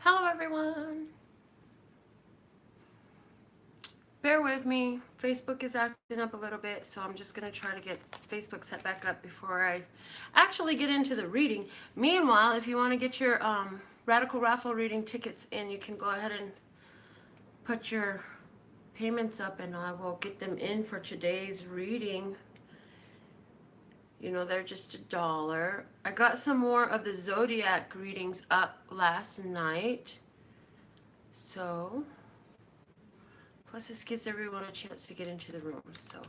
Hello everyone. Bear with me. Facebook is acting up a little bit, so I'm just going to try to get Facebook set back up before I actually get into the reading. Meanwhile, if you want to get your Radical Raffle reading tickets in, you can go ahead and put your payments up and I will get them in for today's reading. You know, they're just $1. I got some more of the Zodiac readings up last night. So, plus this gives everyone a chance to get into the room, so.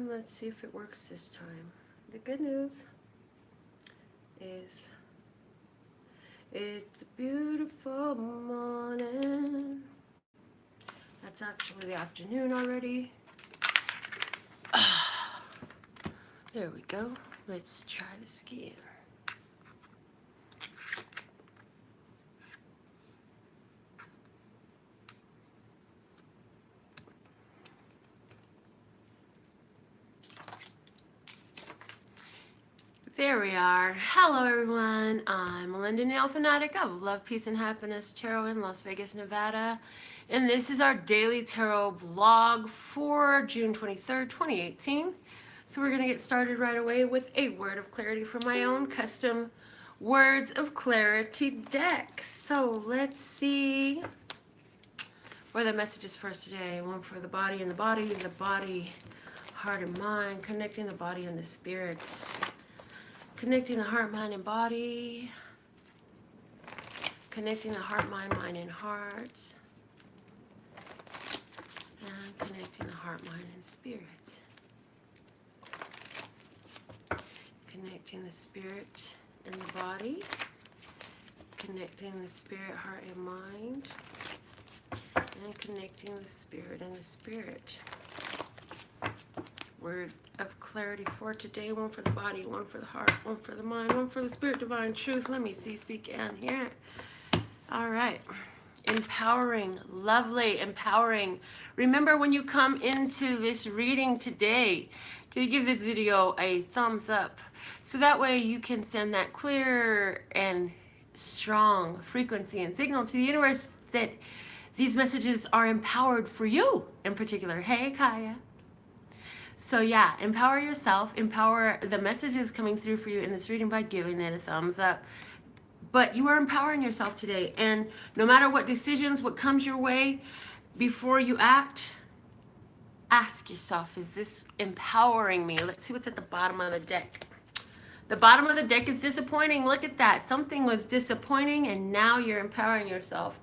Let's see if it works this time. The good news is it's a beautiful morning. That's actually the afternoon already. There we go. Let's try this again. There we are. Hello everyone. I'm Melinda, NailFanatic of Love, Peace, and Happiness Tarot in Las Vegas, Nevada. And this is our daily tarot vlog for June 23rd, 2018. So we're going to get started right away with a word of clarity from my own custom Words of Clarity deck. So let's see where the message is for us today. One for the body and the body, heart and mind, connecting the body and the spirits. Connecting the heart, mind, and body. Connecting the heart, mind, and heart. And connecting the heart, mind, and spirit. Connecting the spirit and the body. Connecting the spirit, heart, and mind. And connecting the spirit and the spirit. Word of clarity for today. One for the body, one for the heart, one for the mind, one for the spirit, divine truth. Let me see, speak, and hear. All right. Empowering, lovely, empowering. Remember when you come into this reading today to give this video a thumbs up. So that way you can send that clear and strong frequency and signal to the universe that these messages are empowered for you in particular. Hey, Kaya. So yeah, empower yourself, empower the messages coming through for you in this reading by giving it a thumbs up. But you are empowering yourself today, and no matter what decisions, what comes your way, before you act, ask yourself, is this empowering me? Let's see what's at the bottom of the deck. The bottom of the deck is disappointing. Look at that. Something was disappointing, and now you're empowering yourself.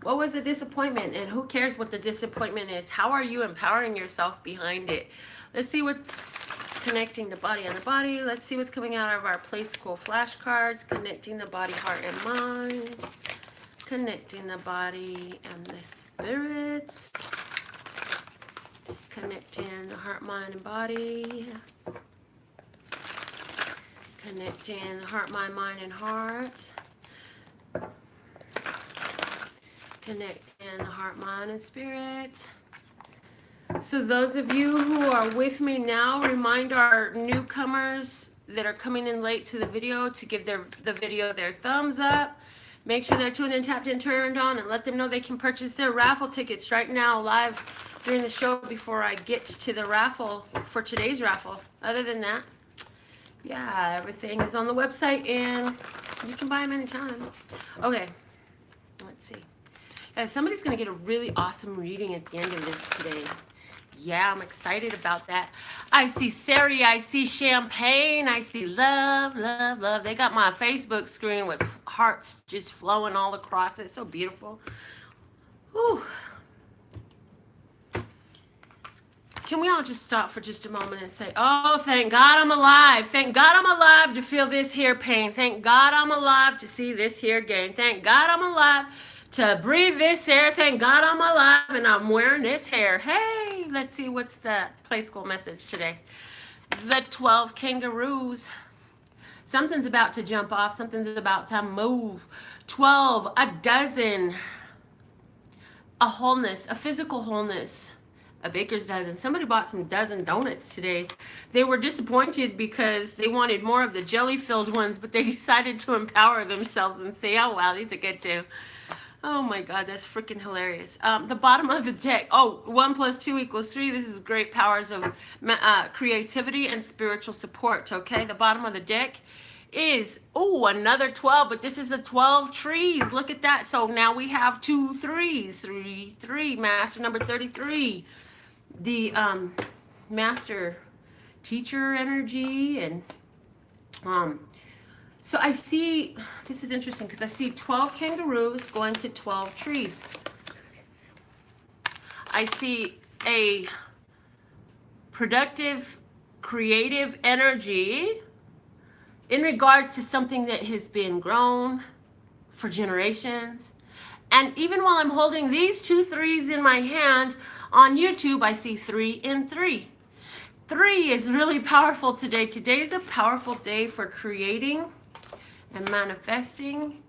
What was the disappointment, and who cares what the disappointment is? How are you empowering yourself behind it? Let's see what's connecting the body and the body. Let's see what's coming out of our Play School flashcards. Connecting the body, heart, and mind. Connecting the body and the spirits. Connecting the heart, mind, and body. Connecting the heart, mind, and heart. Connecting the heart, mind, and spirit. So those of you who are with me now, remind our newcomers that are coming in late to the video to give the video their thumbs up. Make sure they're tuned in, tapped in, turned on, and let them know they can purchase their raffle tickets right now live during the show before I get to the raffle for today's raffle. Other than that, yeah, everything is on the website and you can buy them anytime. Okay, let's see. Somebody's going to get a really awesome reading at the end of this today. Yeah, I'm excited about that. I see Sari, I see champagne, I see love, love, love. They got my Facebook screen with hearts just flowing all across it. So beautiful. Whew. Can we all just stop for just a moment and say, oh, thank God I'm alive. Thank God I'm alive to feel this here pain. Thank God I'm alive to see this here game. Thank God I'm alive to breathe this air. Thank God I'm alive and I'm wearing this hair. Hey, let's see what's the play school message today. The 12 kangaroos. Something's about to jump off. Something's about to move. 12, a dozen. A wholeness, a physical wholeness. A baker's dozen. Somebody bought some dozen donuts today. They were disappointed because they wanted more of the jelly-filled ones, but they decided to empower themselves and say, oh, wow, these are good too. Oh my God, that's freaking hilarious. The bottom of the deck. Oh, 1 + 2 = 3. This is great powers of creativity and spiritual support, okay? The bottom of the deck is, oh, another 12, but this is a 12 trees. Look at that. So now we have 2 threes. 3, 3, master number 33. The master teacher energy. And so I see, this is interesting because I see 12 kangaroos going to 12 trees. I see a productive, creative energy in regards to something that has been grown for generations. And even while I'm holding these 2 threes in my hand on YouTube, I see 3 and 3. 3 is really powerful today. Today is a powerful day for creating and manifesting.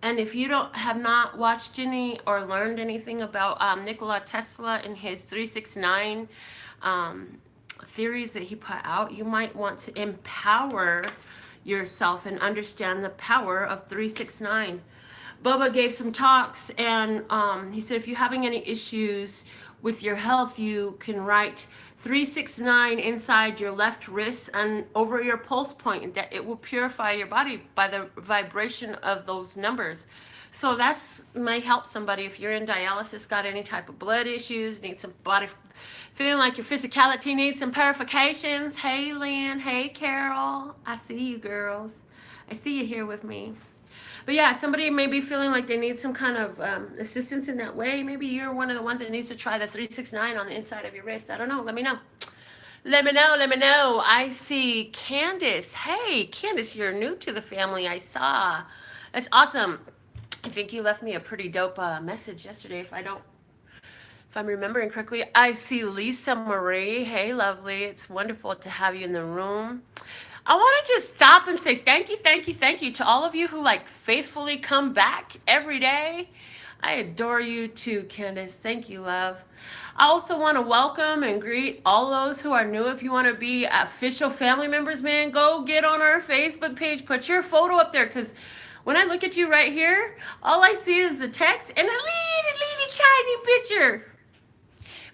And if you have not watched any or learned anything about Nikola Tesla and his 369 theories that he put out, you might want to empower yourself and understand the power of 369. Bubba gave some talks, and he said if you're having any issues with your health, you can write 369 inside your left wrist and over your pulse point, and that it will purify your body by the vibration of those numbers. So that's might help somebody if you're in dialysis, got any type of blood issues, need some body, feeling like your physicality needs some purifications. Hey Lynn, hey Carol, I see you girls. I see you here with me. But yeah, somebody may be feeling like they need some kind of assistance in that way. Maybe you're one of the ones that needs to try the 369 on the inside of your wrist. I don't know. Let me know. Let me know. Let me know. I see Candace. Hey, Candace, you're new to the family. I saw. That's awesome. I think you left me a pretty dope message yesterday. If I'm remembering correctly, I see Lisa Marie. Hey, lovely. It's wonderful to have you in the room. I want to just stop and say thank you, thank you, thank you to all of you who like faithfully come back every day. I adore you too, Candace. Thank you, love. I also want to welcome and greet all those who are new. If you want to be official family members, man, go get on our Facebook page. Put your photo up there, because when I look at you right here, all I see is the text and a little tiny picture.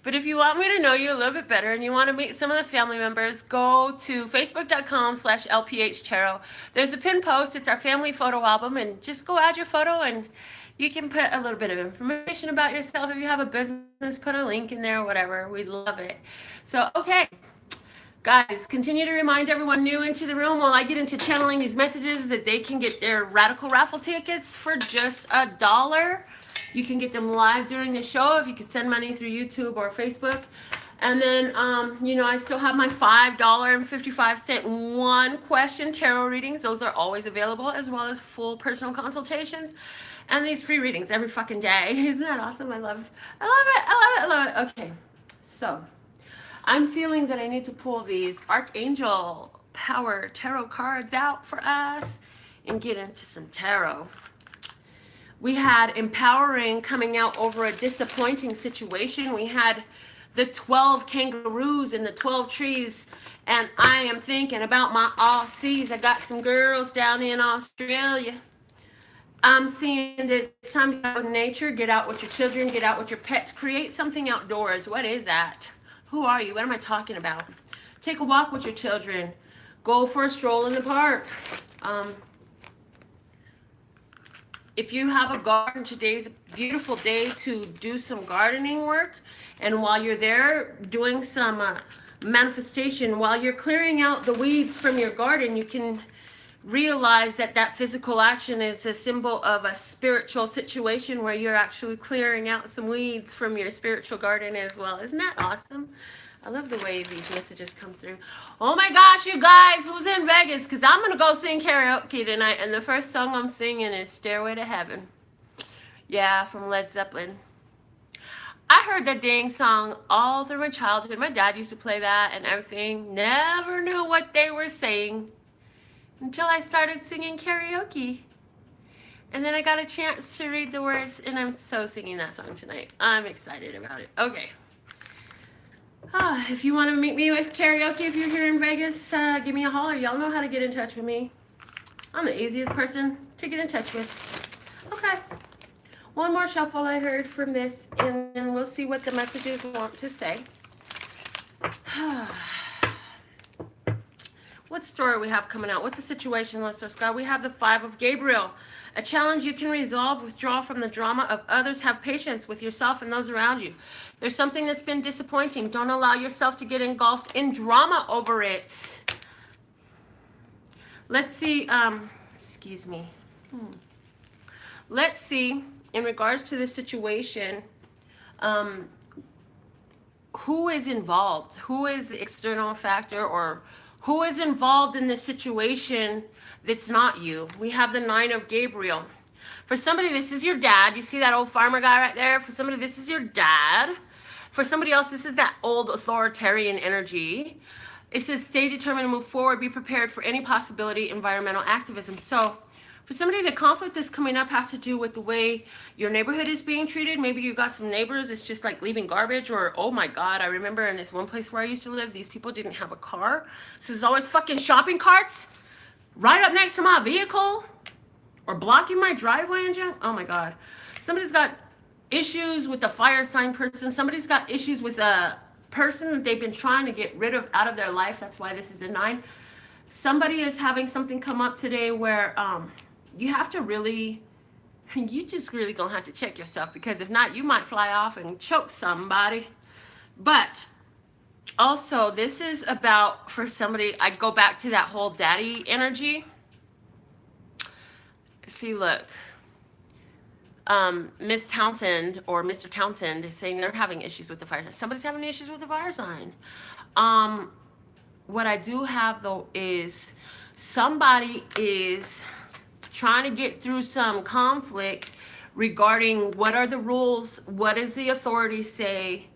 But if you want me to know you a little bit better and you want to meet some of the family members, go to facebook.com/LPHtarot. There's a pinned post. It's our family photo album, and just go add your photo, and you can put a little bit of information about yourself. If you have a business, put a link in there or whatever. We'd love it. So, okay. Guys, continue to remind everyone new into the room while I get into channeling these messages that they can get their Radical Raffle tickets for just $1. You can get them live during the show if you can send money through YouTube or Facebook. And then, you know, I still have my $5.55 one question tarot readings. Those are always available, as well as full personal consultations. And these free readings every fucking day. Isn't that awesome? I love it. I love it. I love it. Okay. So, I'm feeling that I need to pull these Archangel Power Tarot cards out for us and get into some tarot. We had empowering coming out over a disappointing situation. We had the 12 kangaroos and the 12 trees. And I am thinking about my Aussies. I got some girls down in Australia. I'm seeing that it's time to get out with nature, get out with your children, get out with your pets, create something outdoors. What is that? Who are you? What am I talking about? Take a walk with your children. Go for a stroll in the park. If you have a garden, today's a beautiful day to do some gardening work. And while you're there doing some manifestation, while you're clearing out the weeds from your garden, you can realize that that physical action is a symbol of a spiritual situation where you're actually clearing out some weeds from your spiritual garden as well. Isn't that awesome? I love the way these messages come through. Oh my gosh, you guys, who's in Vegas? Because I'm going to go sing karaoke tonight, and the first song I'm singing is Stairway to Heaven. Yeah, from Led Zeppelin. I heard that dang song all through my childhood. My dad used to play that and everything. Never knew what they were saying until I started singing karaoke. And then I got a chance to read the words, and I'm so singing that song tonight. I'm excited about it. Okay. If you want to meet me with karaoke, if you're here in Vegas, give me a holler. Y'all know how to get in touch with me. I'm the easiest person to get in touch with. Okay. One more shuffle I heard from this, and then we'll see what the messages want to say. What story we have coming out? What's the situation, Lester Scott? We have the Five of Gabriel. A challenge you can resolve, withdraw from the drama of others. Have patience with yourself and those around you. There's something that's been disappointing. Don't allow yourself to get engulfed in drama over it. Let's see, excuse me. Let's see, in regards to this situation, who is involved? Who is the external factor, or who is involved in this situation that's not you? We have the Nine of Gabriel. For somebody, this is your dad. You see that old farmer guy right there? For somebody, this is your dad. For somebody else, this is that old authoritarian energy. It says, stay determined to move forward. Be prepared for any possibility, environmental activism. So for somebody, the conflict that's coming up has to do with the way your neighborhood is being treated. Maybe you got some neighbors, it's just like leaving garbage, or, oh my God, I remember in this one place where I used to live, these people didn't have a car. So there's always fucking shopping carts right up next to my vehicle, or blocking my driveway and junk. Oh my God. Somebody's got issues with the fire sign person. Somebody's got issues with a person that they've been trying to get rid of out of their life. That's why this is a 9. Somebody is having something come up today where you have to really, you just really gonna have to check yourself, because if not, you might fly off and choke somebody. But also, this is about, for somebody, I go back to that whole daddy energy. See, look, Miss Townsend or Mr. Townsend is saying they're having issues with the fire sign. Somebody's having issues with the fire sign. What I do have, though, is somebody is trying to get through some conflict regarding what are the rules, what does the authority say.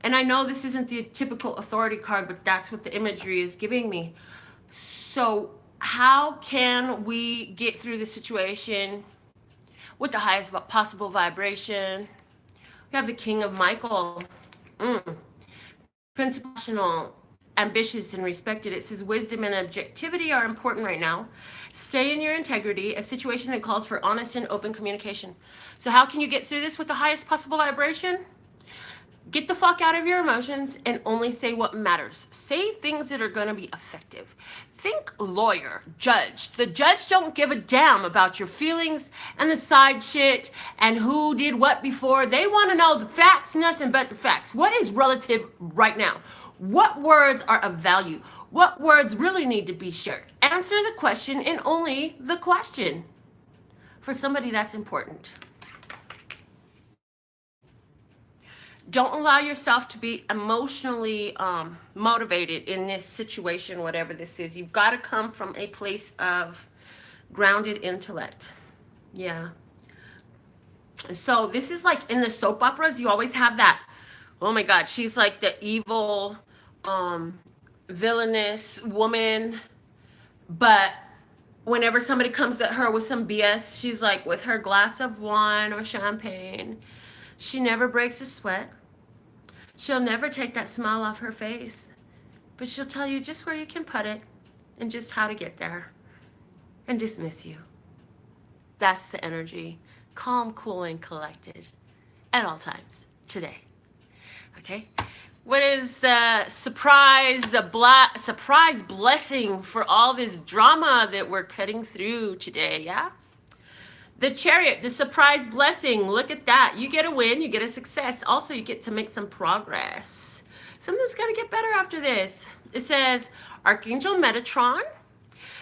And I know this isn't the typical authority card, but that's what the imagery is giving me. So how can we get through the situation with the highest possible vibration? We have the King of Michael. Principal, ambitious and respected. It says wisdom and objectivity are important right now. Stay in your integrity, a situation that calls for honest and open communication. So how can you get through this with the highest possible vibration? Get the fuck out of your emotions and only say what matters. Say things that are going to be effective. Think lawyer, judge. The judge don't give a damn about your feelings and the side shit and who did what before. They want to know the facts, nothing but the facts. What is relative right now? What words are of value? What words really need to be shared? Answer the question and only the question. For somebody, that's important. Don't allow yourself to be emotionally motivated in this situation, whatever this is. You've got to come from a place of grounded intellect. Yeah. So this is like in the soap operas, you always have that, oh my God, she's like the evil, villainous woman. But whenever somebody comes at her with some BS, she's like with her glass of wine or champagne. She never breaks a sweat. She'll never take that smile off her face. But she'll tell you just where you can put it and just how to get there and dismiss you. That's the energy. Calm, cool, and collected at all times today. Okay? What is the surprise blessing for all this drama that we're cutting through today, yeah? The Chariot, the surprise blessing. Look at that. You get a win, you get a success. Also, you get to make some progress. Something's got to get better after this. It says Archangel Metatron,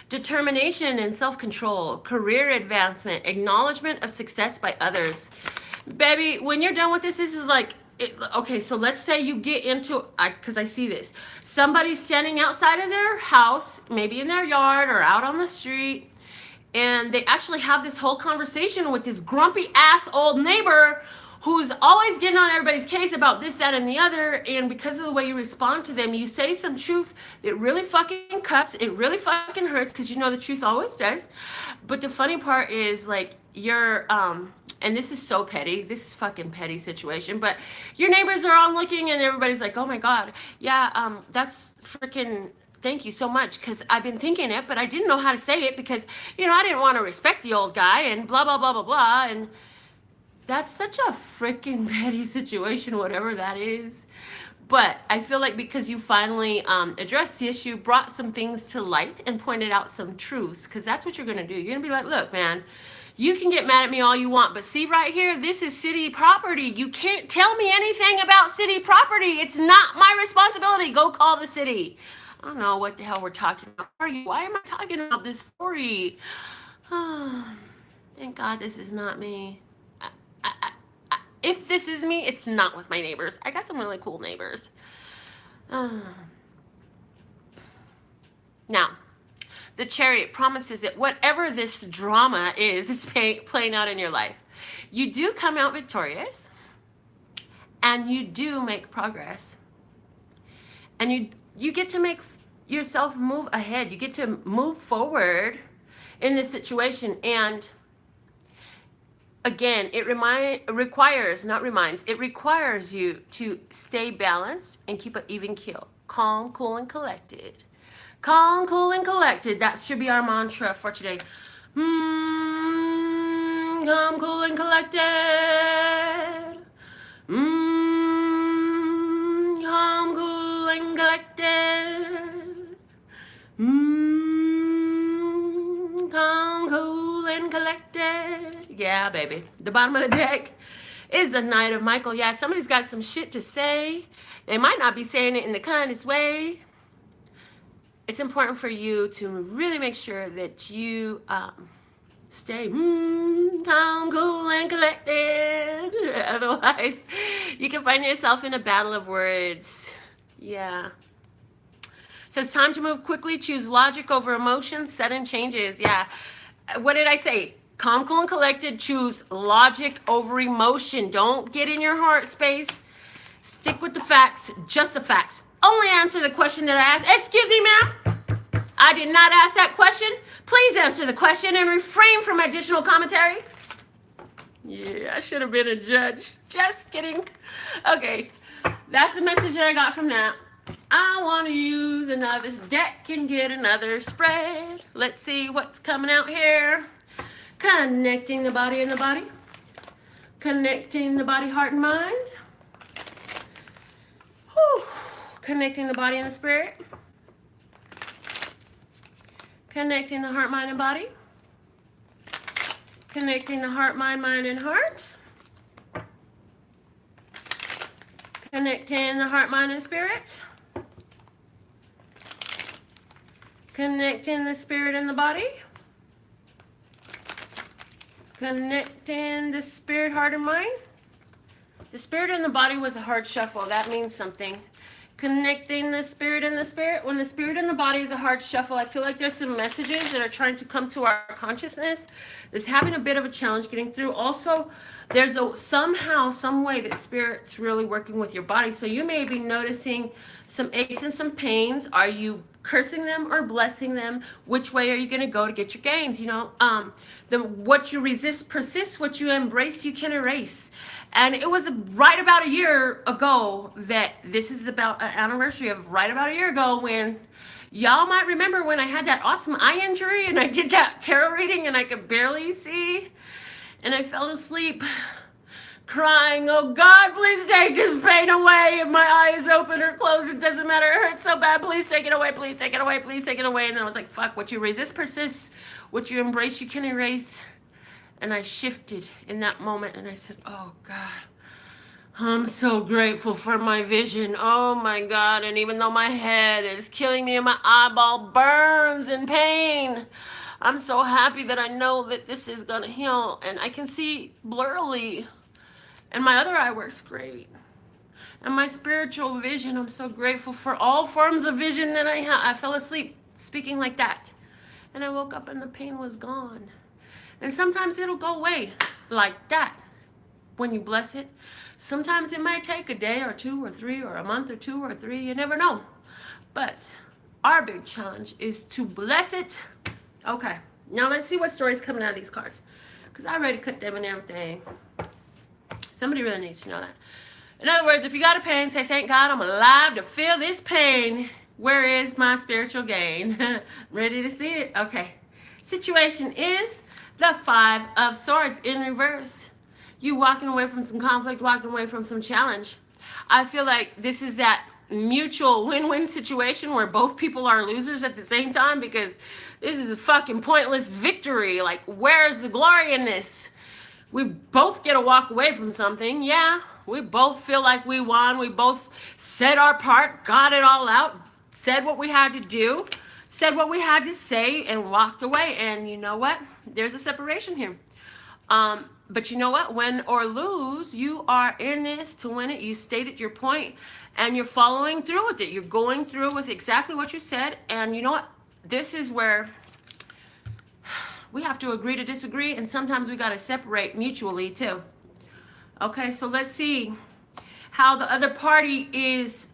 determination and self-control, career advancement, acknowledgement of success by others. Baby, when you're done with this, this is like, okay, so let's say you get into, because I see this, somebody's standing outside of their house, maybe in their yard or out on the street, and they actually have this whole conversation with this grumpy ass old neighbor who's always getting on everybody's case about this, that, and the other. And because of the way you respond to them, you say some truth that really fucking cuts. It really fucking hurts, because you know the truth always does. But the funny part is, like, you're, and this is so petty. This is fucking petty situation. But your neighbors are all looking, and everybody's like, oh my God, yeah, that's freaking... Thank you so much, because I've been thinking it, but I didn't know how to say it because, you know, I didn't want to respect the old guy and blah, blah, blah, blah, blah. And that's such a freaking petty situation, whatever that is. But I feel like because you finally addressed the issue, brought some things to light and pointed out some truths, because that's what you're going to do. You're going to be like, look, man, you can get mad at me all you want, but see right here, this is city property. You can't tell me anything about city property. It's not my responsibility. Go call the city. I don't know what the hell we're talking about. Why am I talking about this story? Oh, thank God this is not me. If this is me, it's not with my neighbors. I got some really cool neighbors. Now, the Chariot promises that whatever this drama is playing out in your life, you do come out victorious, and you do make progress, and you get to make yourself move ahead. You get to move forward in this situation. And again, it requires you to stay balanced and keep an even keel. Calm, cool, and collected. Calm, cool, and collected. That should be our mantra for today. Calm, cool, and collected. Calm, cool, and collected. Calm, cool, and collected. Yeah, baby. The bottom of the deck is the Knight of Michael. Yeah, somebody's got some shit to say. They might not be saying it in the kindest way. It's important for you to really make sure that you stay calm, cool, and collected. Otherwise, you can find yourself in a battle of words. Yeah. It says time to move quickly, choose logic over emotion, sudden changes. Yeah. What did I say? Calm, cool, and collected, choose logic over emotion. Don't get in your heart space. Stick with the facts, just the facts. Only answer the question that I asked. Excuse me, ma'am. I did not ask that question. Please answer the question and refrain from additional commentary. Yeah, I should have been a judge. Just kidding. Okay, that's the message that I got from that. I want to use another deck and get another spread. Let's see what's coming out here. Connecting the body and the body. Connecting the body, heart, and mind. Whew. Connecting the body and the spirit. Connecting the heart, mind, and body. Connecting the heart, mind, and heart. Connecting the heart, mind, and spirit. Connecting the spirit and the body. Connecting the spirit, heart, and mind. The spirit and the body was a hard shuffle. That means something. Connecting the spirit and the spirit. When the spirit and the body is a hard shuffle, I feel like there's some messages that are trying to come to our consciousness that's having a bit of a challenge getting through. Also, there's somehow, some way that spirit's really working with your body. So you may be noticing some aches and some pains. Are you cursing them or blessing them? Which way are you going to go to get your gains? You know, what you resist persists, what you embrace you can erase. And it was right about a year ago that this is about an anniversary of right about a year ago, when y'all might remember when I had that awesome eye injury and I did that tarot reading and I could barely see, and I fell asleep crying, oh God, please take this pain away. If my eye is open or closed, it doesn't matter. It hurts so bad. Please take it away. Please take it away. Please take it away. And then I was like, fuck, what you resist persists. What you embrace, you can erase. And I shifted in that moment and I said, oh God, I'm so grateful for my vision. Oh my God. And even though my head is killing me and my eyeball burns in pain, I'm so happy that I know that this is going to heal. And I can see blurrily. And my other eye works great. And my spiritual vision, I'm so grateful for all forms of vision that I have. I fell asleep speaking like that. And I woke up and the pain was gone. And sometimes it'll go away like that when you bless it. Sometimes it might take a day or 2 or 3 or a month or 2 or 3. You never know. But our big challenge is to bless it. Okay. Now let's see what story's coming out of these cards. Because I already cut them and everything. Somebody really needs to know that. In other words, if you got a pain, say, thank God I'm alive to feel this pain. Where is my spiritual gain? Ready to see it? Okay. Situation is the 5 of Swords in reverse. You walking away from some conflict, walking away from some challenge. I feel like this is that mutual win-win situation where both people are losers at the same time, because this is a fucking pointless victory. Like, where's the glory in this? We both get to walk away from something. Yeah, we both feel like we won. We both said our part, got it all out, said what we had to do, said what we had to say, and walked away. And you know what? There's a separation here. But you know what? Win or lose, you are in this to win it. You stated your point, and you're following through with it. You're going through with exactly what you said. And you know what? This is where we have to agree to disagree, and sometimes we got to separate mutually too. Okay, so let's see how the other party is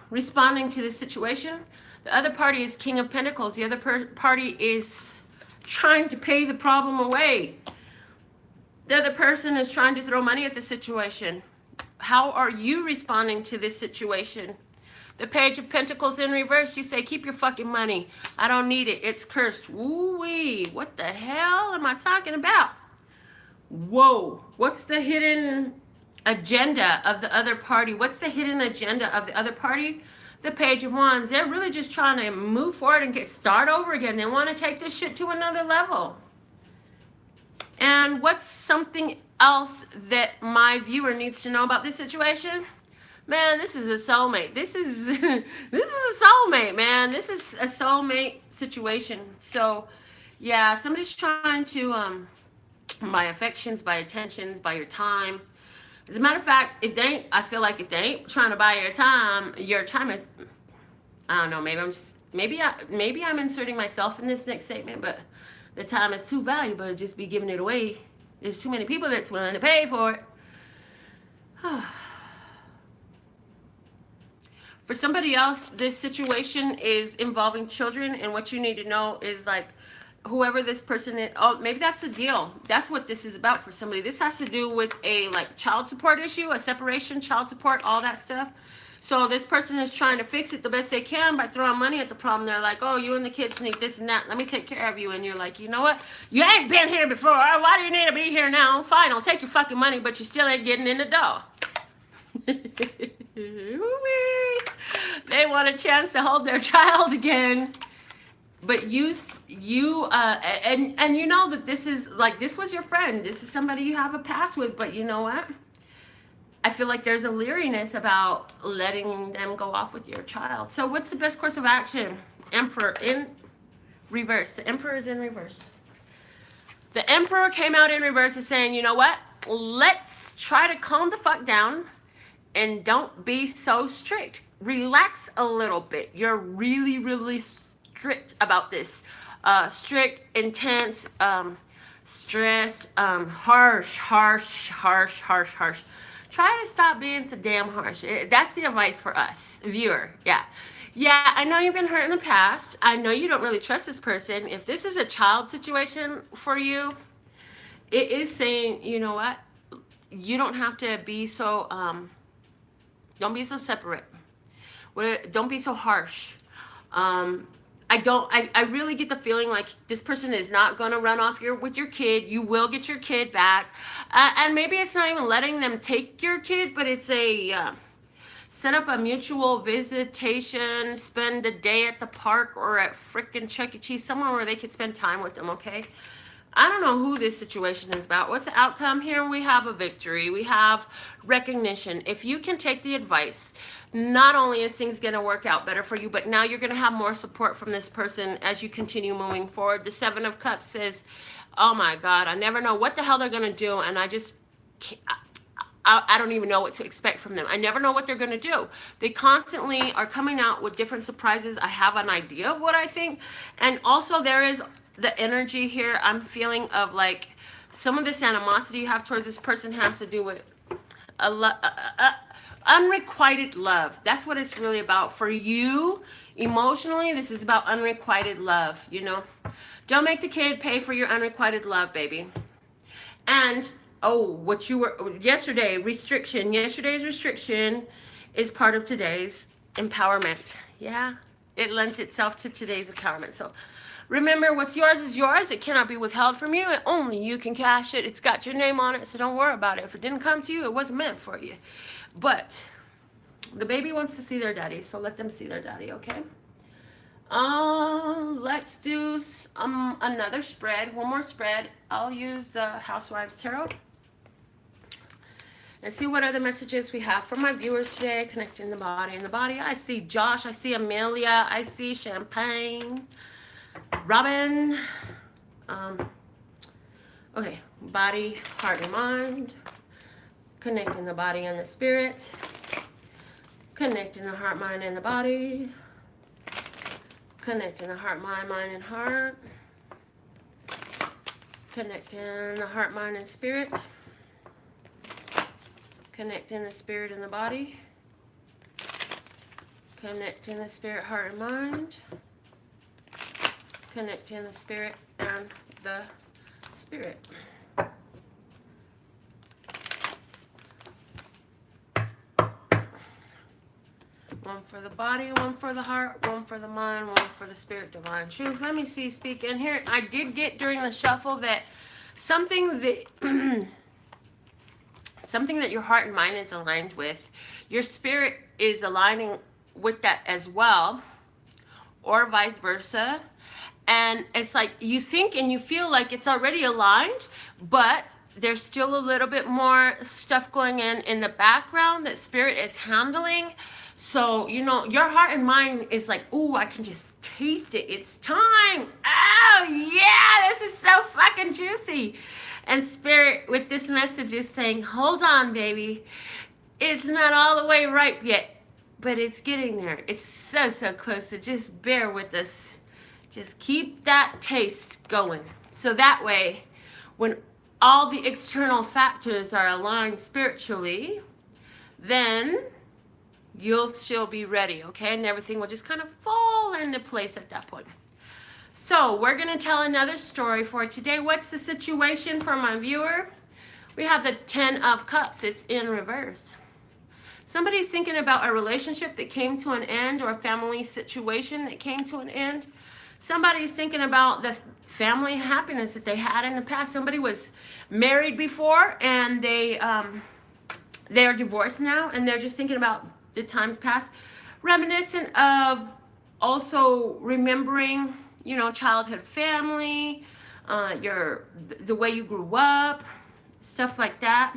responding to this situation. The other party is King of Pentacles. The other party is trying to pay the problem away. The other person is trying to throw money at the situation. How are you responding to this situation? The Page of Pentacles in reverse, you say, keep your fucking money. I don't need it. It's cursed. Woo-wee. What the hell am I talking about? Whoa. What's the hidden agenda of the other party? What's the hidden agenda of the other party? The Page of Wands. They're really just trying to move forward and start over again. They want to take this shit to another level. And what's something else that my viewer needs to know about this situation? Man, this is a soulmate. This is a soulmate, man. This is a soulmate situation. So, yeah, somebody's trying to buy affections, buy attentions, buy your time. As a matter of fact, I feel like if they ain't trying to buy your time is, I don't know, maybe I'm inserting myself in this next statement, but the time is too valuable to just be giving it away. There's too many people that's willing to pay for it. For somebody else, this situation is involving children, and what you need to know is, like, whoever this person is, oh, maybe that's the deal. That's what this is about for somebody. This has to do with a, like, child support issue, a separation, child support, all that stuff. So this person is trying to fix it the best they can by throwing money at the problem. They're like, oh, you and the kids need this and that. Let me take care of you. And you're like, you know what? You ain't been here before. Why do you need to be here now? Fine, I'll take your fucking money, but you still ain't getting in the door. They want a chance to hold their child again. But you know that this is, like, this was your friend. This is somebody you have a past with. But you know what? I feel like there's a leeriness about letting them go off with your child. So what's the best course of action? Emperor in reverse. The Emperor is in reverse. The Emperor came out in reverse and saying, you know what? Let's try to calm the fuck down and don't be so strict. Relax a little bit. You're really, really strict about this. Strict, intense, stressed, harsh. Try to stop being so damn harsh. That's the advice for us, viewer. Yeah, I know you've been hurt in the past. I know you don't really trust this person. If this is a child situation for you, it is saying, you know what? You don't have to be so, don't be so separate. Don't be so harsh. I really get the feeling like this person is not going to run off with your kid. You will get your kid back. And maybe it's not even letting them take your kid, but it's a set up a mutual visitation, spend a day at the park or at frickin' Chuck E. Cheese, somewhere where they could spend time with them, okay? I don't know who this situation is about. What's the outcome here? We have a victory. We have recognition. If you can take the advice, not only is things going to work out better for you, but now you're going to have more support from this person as you continue moving forward. The Seven of Cups says, oh my God, I never know what the hell they're going to do. And I just can't, I don't even know what to expect from them. I never know what they're going to do. They constantly are coming out with different surprises. I have an idea of what I think. And also there is the energy here I'm feeling of like some of this animosity you have towards this person has to do with unrequited love. That's what it's really about. For you, emotionally, this is about unrequited love, you know. Don't make the kid pay for your unrequited love, baby. And oh, what you were yesterday, restriction. Yesterday's restriction is part of today's empowerment. Yeah, it lends itself to today's empowerment. So remember, what's yours is yours. It cannot be withheld from you, and only you can cash it. It's got your name on it, so don't worry about it. If it didn't come to you, it wasn't meant for you. But the baby wants to see their daddy, so let them see their daddy, okay? Let's do another spread, one more spread. I'll use Housewives Tarot. And see what other messages we have for my viewers today. Connecting the body and the body. I see Josh. I see Amelia. I see Champagne. Robin. Okay. Body, heart, and mind. Connecting the body and the spirit. Connecting the heart, mind, and the body. Connecting the heart, mind, and heart. Connecting the heart, mind, and spirit. Connecting the spirit and the body. Connecting the spirit, heart, and mind. Connecting the spirit and the spirit. One for the body, one for the heart, one for the mind, one for the spirit, divine truth. Let me see, speak in here. I did get during the shuffle that something that something that your heart and mind is aligned with, your spirit is aligning with that as well, or vice versa. And it's like you think and you feel like it's already aligned, but there's still a little bit more stuff going in the background that spirit is handling. So, you know, your heart and mind is like, ooh, I can just taste it. It's time. Oh, yeah, this is so fucking juicy. And spirit with this message is saying, hold on, baby. It's not all the way ripe yet, but it's getting there. It's so, so close. So just bear with us. Just keep that taste going. So that way, when all the external factors are aligned spiritually, then you'll still be ready, okay? And everything will just kind of fall into place at that point. So we're going to tell another story for today. What's the situation for my viewer? We have the 10 of Cups. It's in reverse. Somebody's thinking about a relationship that came to an end, or a family situation that came to an end. Somebody's thinking about the family happiness that they had in the past. Somebody was married before and they're divorced now, and they're just thinking about the times past, reminiscent of also remembering, you know, childhood family, the way you grew up, stuff like that.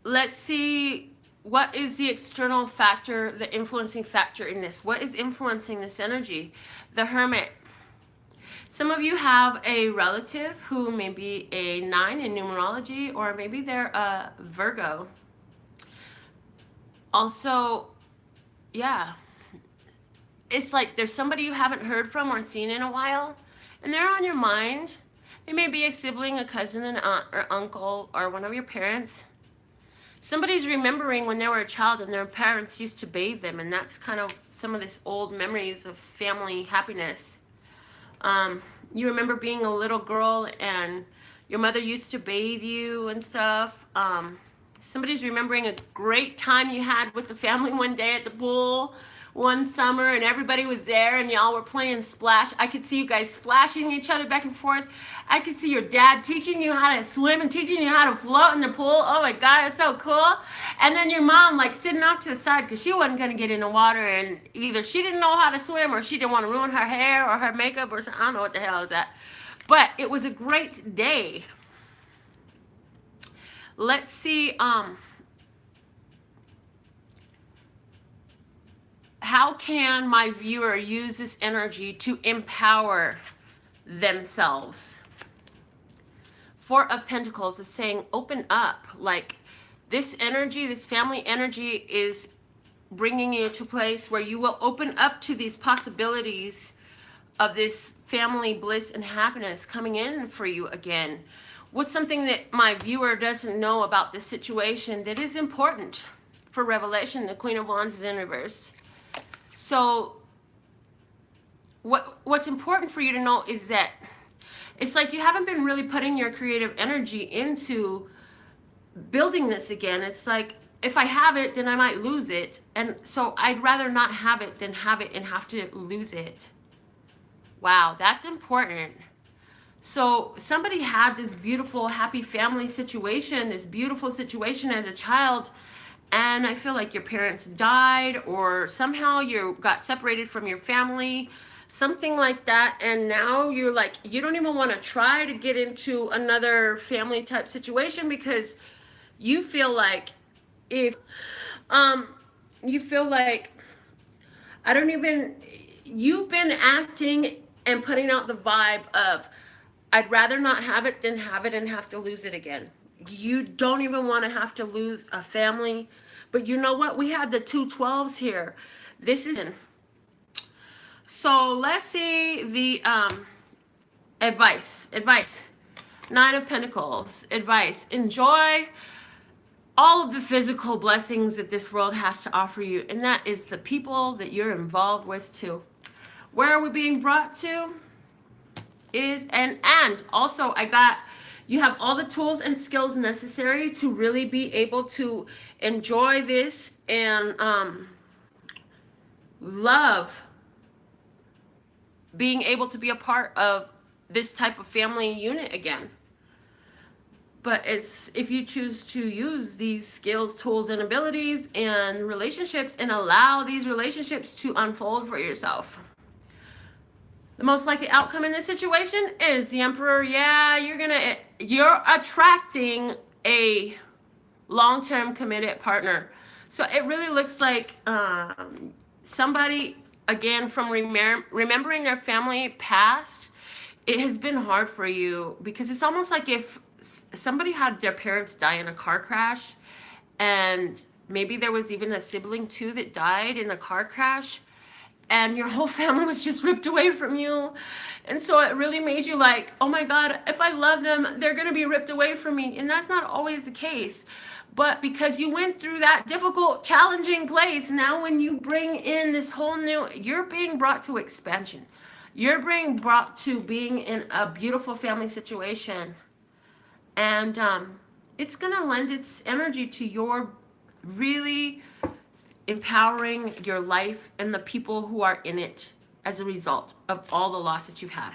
Let's see, what is the external factor, the influencing factor in this? What is influencing this energy? The Hermit. Some of you have a relative who may be a 9 in numerology, or maybe they're a Virgo. Also, yeah, it's like there's somebody you haven't heard from or seen in a while, and they're on your mind. They may be a sibling, a cousin, an aunt, or uncle, or one of your parents. Somebody's remembering when they were a child and their parents used to bathe them, and that's kind of some of this old memories of family happiness. You remember being a little girl and your mother used to bathe you and stuff. Somebody's remembering a great time you had with the family one day at the pool one summer, and everybody was there and y'all were playing splash. I could see you guys splashing each other back and forth. I could see your dad teaching you how to swim and teaching you how to float in the pool. Oh my God, it's so cool. And then your mom like sitting off to the side because she wasn't going to get in the water, and either she didn't know how to swim or she didn't want to ruin her hair or her makeup or something. I don't know what the hell is that. But it was a great day. Let's see, how can my viewer use this energy to empower themselves? Four of Pentacles is saying open up. Like this energy, this family energy is bringing you to a place where you will open up to these possibilities of this family bliss and happiness coming in for you again. What's something that my viewer doesn't know about this situation that is important for revelation? The Queen of Wands is in reverse. So what's important for you to know is that it's like you haven't been really putting your creative energy into building this again. It's like, if I have it, then I might lose it. And so I'd rather not have it than have it and have to lose it. Wow, that's important. So somebody had this beautiful, happy family situation, this beautiful situation as a child, and I feel like your parents died or somehow you got separated from your family, something like that, and now you're like, you don't even want to try to get into another family type situation because you feel like if, you feel like, you've been acting and putting out the vibe of, I'd rather not have it than have it and have to lose it again. You don't even want to have to lose a family. But you know what? We had the 212s here. This is... So let's see the advice. Nine of Pentacles. Advice. Enjoy all of the physical blessings that this world has to offer you. And that is the people that you're involved with too. Where are we being brought to? And also you have all the tools and skills necessary to really be able to enjoy this and love being able to be a part of this type of family unit again. But it's if you choose to use these skills, tools, and abilities and relationships and allow these relationships to unfold for yourself. The most likely outcome in this situation is the Emperor. Yeah, you're attracting a long-term committed partner. So it really looks like somebody, again, from remembering their family past, it has been hard for you because it's almost like if somebody had their parents die in a car crash and maybe there was even a sibling too that died in the car crash, and your whole family was just ripped away from you. And so it really made you like, oh my God, if I love them, they're going to be ripped away from me. And that's not always the case. But because you went through that difficult, challenging place, now when you bring in this whole new, you're being brought to expansion. You're being brought to being in a beautiful family situation. And it's going to lend its energy to your really empowering your life and the people who are in it as a result of all the loss that you've had.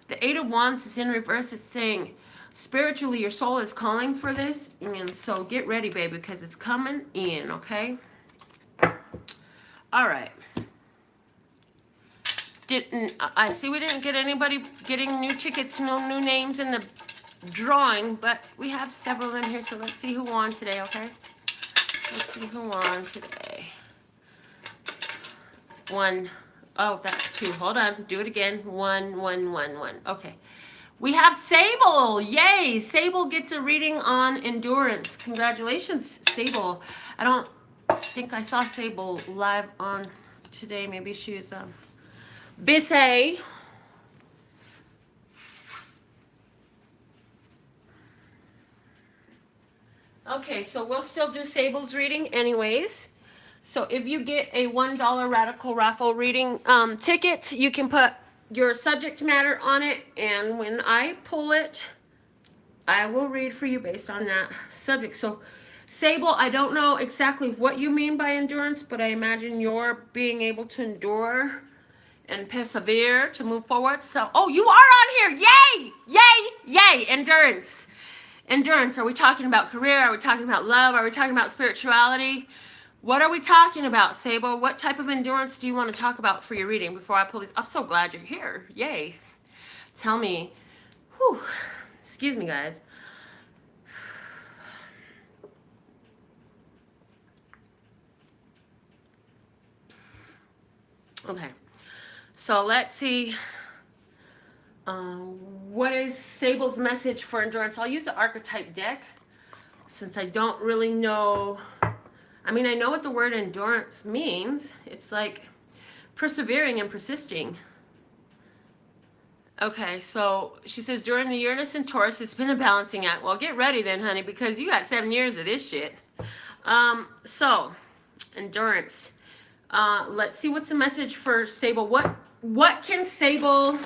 The Eight of Wands is in reverse. It's saying spiritually your soul is calling for this, and so get ready, baby, because it's coming in, okay? All right. I see we didn't get anybody getting new tickets, no new names in the drawing, but we have several in here, so let's see who won today, okay? Let's see who won today. One. Oh, that's two. Hold on. Do it again. One. Okay. We have Sable. Yay. Sable gets a reading on endurance. Congratulations, Sable. I don't think I saw Sable live on today. Maybe she's busy. Okay, so we'll still do Sable's reading anyways. So if you get a $1 Radical Raffle reading ticket, you can put your subject matter on it, and when I pull it, I will read for you based on that subject. So Sable, I don't know exactly what you mean by endurance, but I imagine you're being able to endure and persevere to move forward. So, oh, you are on here. Yay! Yay! Yay! Endurance. Endurance. Are we talking about career? Are we talking about love? Are we talking about spirituality? What are we talking about, Sable? What type of endurance do you want to talk about for your reading before I pull these? I'm so glad you're here. Yay. tell me, whew, excuse me, guys. Okay, so let's see. What is Sable's message for endurance? I'll use the archetype deck since I don't really know. I mean, I know what the word endurance means. It's like persevering and persisting. Okay, so she says, during the Uranus and Taurus, it's been a balancing act. Well, get ready then, honey, because you got 7 years of this shit. So, endurance. Let's see what's the message for Sable. What can Sable,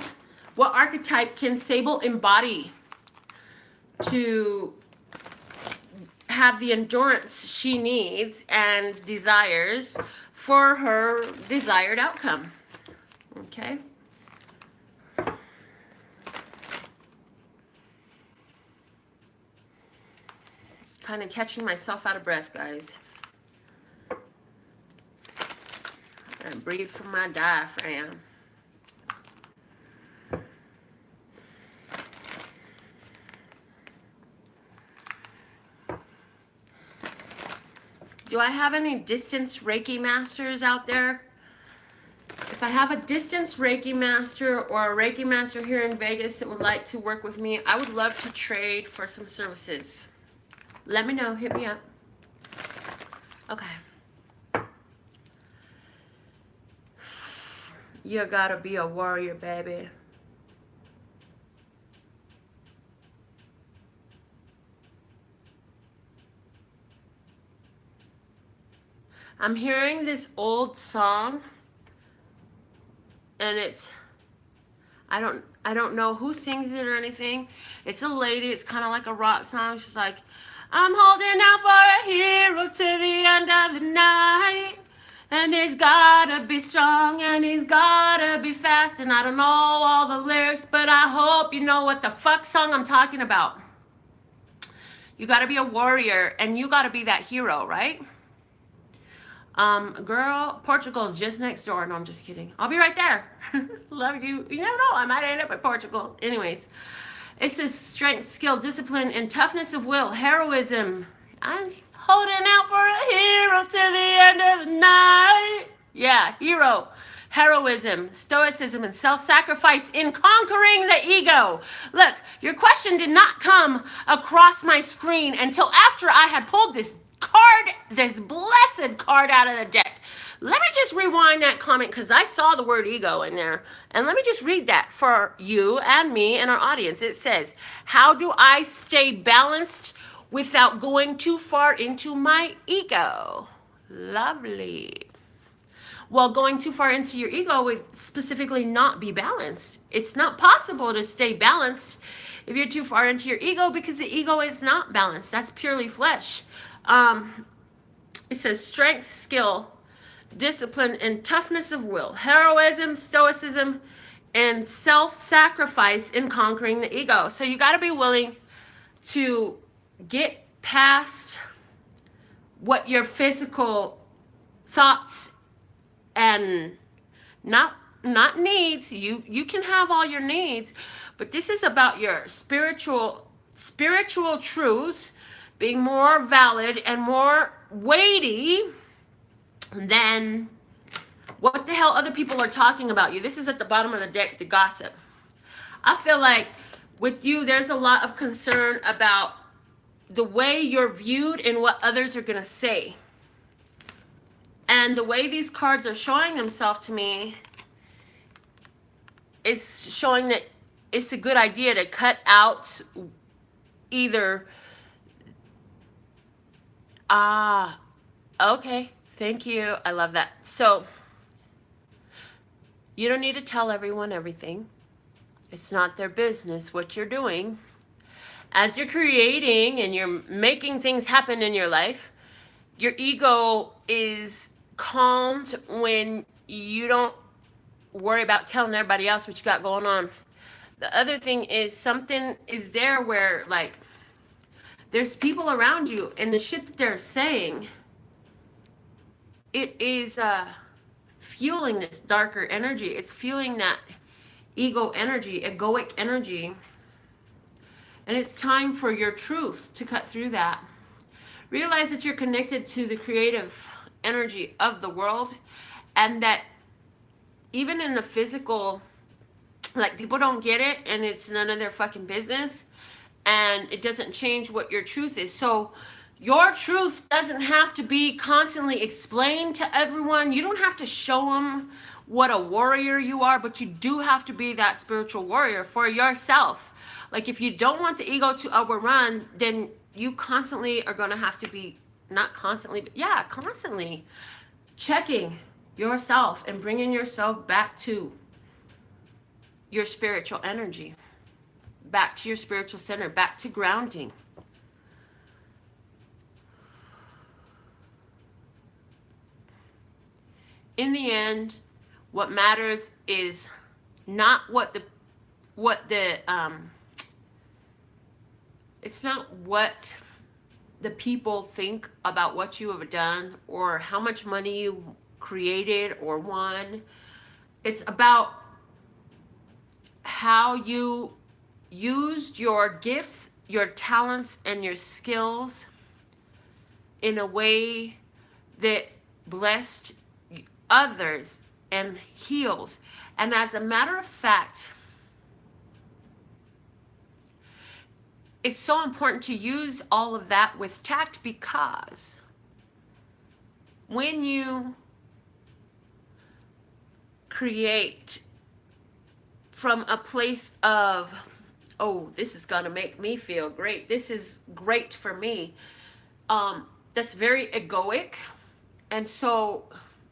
what archetype can Sable embody to have the endurance she needs and desires for her desired outcome? Okay. Kind of catching myself out of breath, guys. I breathe from my diaphragm. Do I have any distance Reiki masters out there? If I have a distance Reiki master or a Reiki master here in Vegas that would like to work with me, I would love to trade for some services. Let me know. Hit me up. Okay. You gotta be a warrior, baby. I'm hearing this old song, and it's, I don't know who sings it or anything. It's a lady. It's kind of like a rock song. She's like, I'm holding out for a hero to the end of the night. And he's gotta be strong and he's gotta be fast. And I don't know all the lyrics, but I hope you know what the fuck song I'm talking about. You gotta be a warrior and you gotta be that hero, right? Girl, Portugal's just next door. No, I'm just kidding. I'll be right there. Love you. You never know. I might end up in Portugal. Anyways. It says strength, skill, discipline, and toughness of will, heroism. I'm holding out for a hero to the end of the night. Yeah, hero, heroism, stoicism, and self-sacrifice in conquering the ego. Look, your question did not come across my screen until after I had pulled this card, this blessed card out of the deck. Let me just rewind that comment because I saw the word ego in there. And let me just read that for you and me and our audience. It says, how do I stay balanced without going too far into my ego? Lovely. Well, going too far into your ego would specifically not be balanced. It's not possible to stay balanced if you're too far into your ego because the ego is not balanced. That's purely flesh. It says strength, skill, discipline, and toughness of will, heroism, stoicism, and self-sacrifice in conquering the ego. So you got to be willing to get past what your physical thoughts and not needs. You can have all your needs, but this is about your spiritual truths being more valid and more weighty than what the hell other people are talking about you. This is at the bottom of the deck, the gossip. I feel like with you, there's a lot of concern about the way you're viewed and what others are going to say. And the way these cards are showing themselves to me is showing that it's a good idea to cut out either, okay. Thank you. I love that. So, you don't need to tell everyone everything. It's not their business what you're doing. As you're creating and you're making things happen in your life, your ego is calmed when you don't worry about telling everybody else what you got going on. The other thing is something is there where, like, there's people around you and the shit that they're saying, it is fueling this darker energy. It's fueling that ego energy, egoic energy. And it's time for your truth to cut through that. Realize that you're connected to the creative energy of the world, and that even in the physical, like, people don't get it, and it's none of their fucking business, and it doesn't change what your truth is. So your truth doesn't have to be constantly explained to everyone. You don't have to show them what a warrior you are, but you do have to be that spiritual warrior for yourself. Like, if you don't want the ego to overrun, then you constantly are going to have to be, not constantly, but yeah, constantly checking yourself and bringing yourself back to your spiritual energy, back to your spiritual center, back to grounding. In the end, what matters is not it's not what the people think about what you have done or how much money you've created or won. It's about how you used your gifts, your talents, and your skills in a way that blessed others and heals. And as a matter of fact, it's so important to use all of that with tact, because when you create from a place of, oh, this is going to make me feel great, this is great for me, that's very egoic. And so,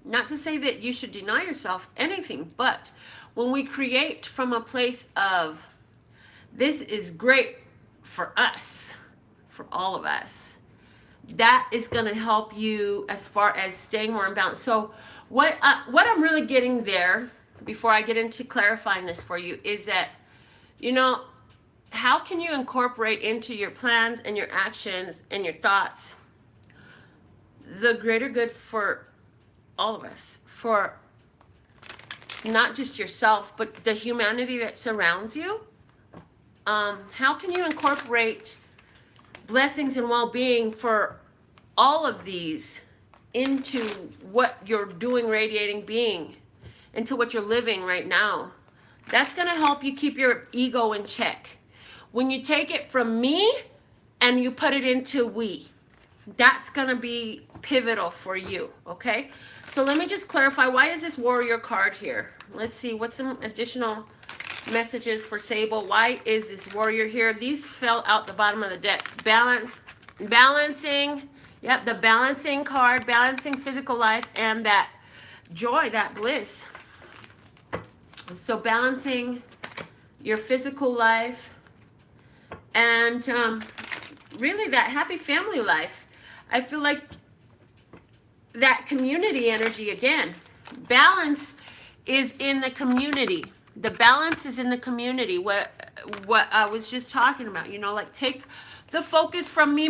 not to say that you should deny yourself anything, but when we create from a place of, this is great for us, for all of us, that is going to help you as far as staying more in balance. So what I'm really getting there, before I get into clarifying this for you, is that, you know, how can you incorporate into your plans and your actions and your thoughts the greater good for all of us, for not just yourself, but the humanity that surrounds you? How can you incorporate blessings and well-being for all of these into what you're doing, radiating being, into what you're living right now? That's going to help you keep your ego in check. When you take it from me and you put it into we, that's going to be pivotal for you, okay? So let me just clarify, why is this warrior card here? Let's see, what's some additional messages for Sable? Why is this warrior here? These fell out the bottom of the deck. Balancing, yep, the balancing card, balancing physical life and that joy, that bliss. So balancing your physical life and really that happy family life. I feel like that community energy again. Balance is in the community. The balance is in the community. What I was just talking about, you know, like, take the focus from me,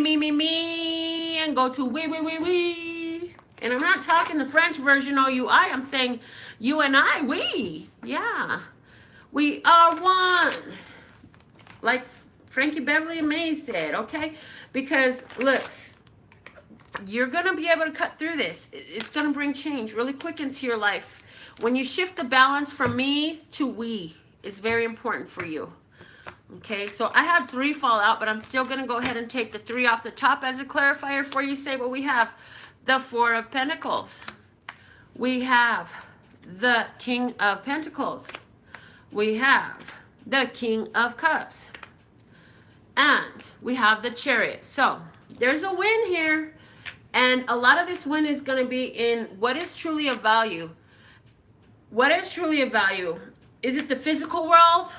and go to we. And I'm not talking the French version, O-U-I. I'm saying you and I, we. Yeah. We are one. Like Frankie Beverly and May said, okay? Because, look, you're going to be able to cut through this. It's going to bring change really quick into your life. When you shift the balance from me to we, is very important for you. Okay, so I have 3 fall out, but I'm still going to go ahead and take the 3 off the top as a clarifier for you. Say what we have. The 4 of Pentacles. We have the King of Pentacles. We have the King of Cups. And we have the Chariot. So there's a win here. And a lot of this win is going to be in what is truly of value. What is truly of value? Is it the physical world?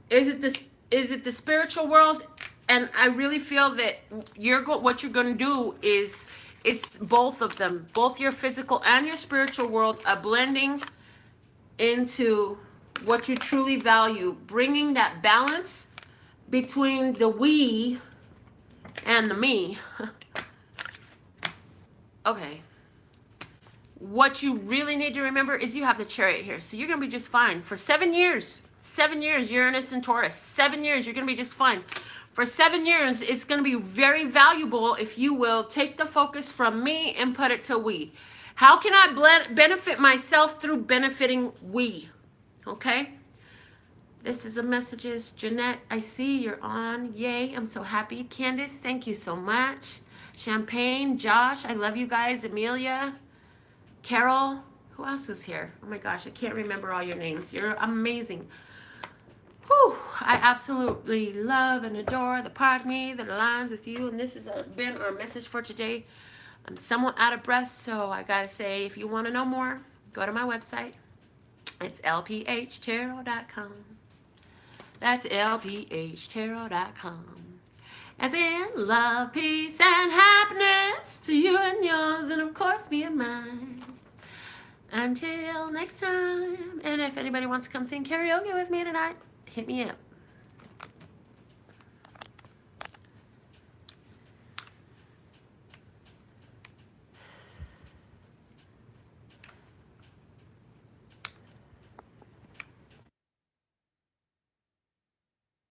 Is it the spiritual world? And I really feel that what you're going to do is it's both of them. Both your physical and your spiritual world are blending into what you truly value, bringing that balance between the we and the me. Okay. what you really need to remember is you have the Chariot here. So you're going to be just fine for 7 years. 7 years, Uranus and Taurus. 7 years, you're going to be just fine. For 7 years, it's going to be very valuable if you will take the focus from me and put it to we. How can I benefit myself through benefiting we? Okay? This is a messages. Jeanette, I see you're on. Yay, I'm so happy. Candace, thank you so much. Champagne, Josh, I love you guys. Amelia, Carol, who else is here? Oh my gosh, I can't remember all your names. You're amazing. Whew, I absolutely love and adore the part of me that aligns with you. And this has been our message for today. I'm somewhat out of breath, so I gotta say, if you want to know more, go to my website. It's LPHtarot.com. That's LPHtarot.com. As in love, peace, and happiness to you and yours, and of course me and mine. Until next time. And if anybody wants to come sing karaoke with me tonight, hit me up.